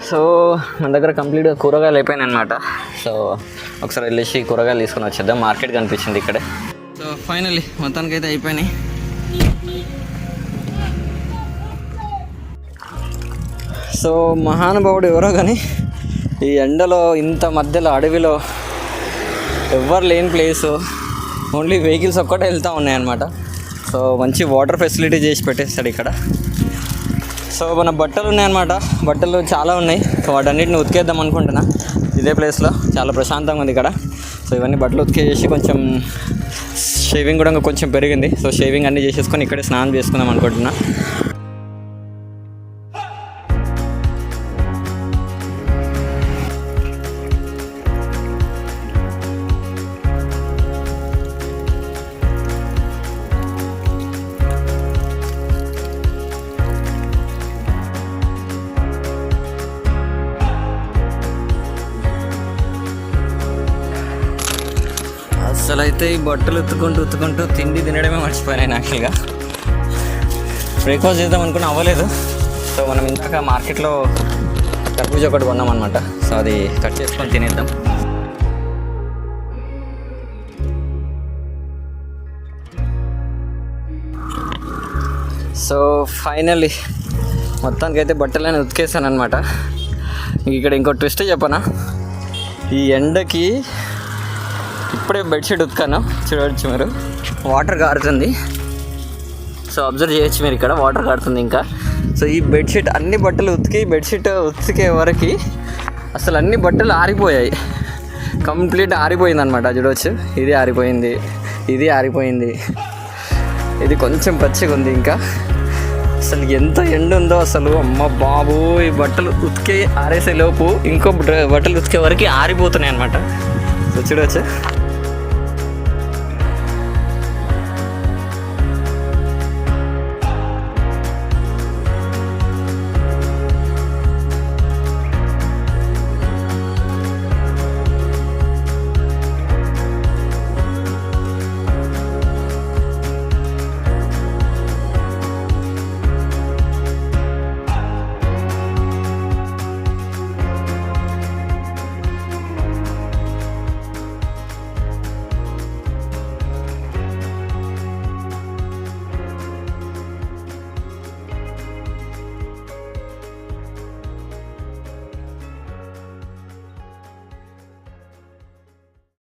So మన దగ్గర కంప్లీట్గా కూరగాయలు అయిపోయినాయి అనమాట. సో ఒకసారి వెళ్ళేసి కూరగాయలు తీసుకొని వచ్చేద్దాం. మార్కెట్ కనిపించింది ఇక్కడే. సో ఫైనల్లీ మొత్తానికి అయితే అయిపోయినాయి. సో మహానుభావుడు ఎవరో కానీ ఈ ఎండలో ఇంత మధ్యలో అడవిలో ఎవ్వరు లేని ప్లేసు, ఓన్లీ వెహికల్స్ ఒక్కటే వెళ్తూ ఉన్నాయన్నమాట. సో మంచి వాటర్ ఫెసిలిటీ చేసి పెట్టేస్తాడు ఇక్కడ. సో మన బట్టలు ఉన్నాయన్నమాట, బట్టలు చాలా ఉన్నాయి. సో వాటన్నిటిని ఉతికేద్దాం అనుకుంటున్నా ఇదే ప్లేస్లో. చాలా ప్రశాంతంగా ఉంది ఇక్కడ. సో ఇవన్నీ బట్టలు ఉతికేసి కొంచెం షేవింగ్ కూడా కొంచెం పెరిగింది. సో షేవింగ్ అన్నీ చేసేసుకొని ఇక్కడే స్నానం చేసుకుందాం అనుకుంటున్నా. అసలు అయితే ఈ బట్టలు ఉత్తుకుంటూ తిండి తినడమే మర్చిపోయాను. యాక్చువల్గా బ్రేక్ఫాస్ట్ చేద్దాం అనుకుని అవ్వలేదు. సో మనం ఇందాక మార్కెట్లో కర్బూజా ఒకటి కొన్నాం అనమాట. సో అది కట్ చేసుకొని తినేద్దాం. సో ఫైనల్లీ మొత్తానికైతే బట్టలన్నీ ఉతికేసాను అనమాట. ఇక్కడ ఇంకో ట్విస్ట్ చెప్పనా, ఈ ఎండకి ఇప్పుడే బెడ్షీట్ ఉతికాను, చూడవచ్చు మీరు, వాటర్ కారుతుంది. సో అబ్జర్వ్ చేయొచ్చు మీరు, ఇక్కడ వాటర్ కారుతుంది ఇంకా. సో ఈ బెడ్షీట్ అన్ని బట్టలు బెడ్షీట్ ఉతికే వరకు అసలు అన్ని బట్టలు ఆరిపోయాయి, కంప్లీట్ ఆరిపోయింది అనమాట. చూడవచ్చు, ఇది ఆరిపోయింది, ఇది ఆరిపోయింది, ఇది కొంచెం పచ్చిగా ఉంది. ఇంకా అసలు ఎంత ఎండ ఉందో అసలు, అమ్మ బాబు. ఈ బట్టలు ఉతికే ఆరేసే లోపు ఇంకో బట్టలు ఉతికే వరకు ఆరిపోతున్నాయి అనమాట. సో చూడవచ్చు.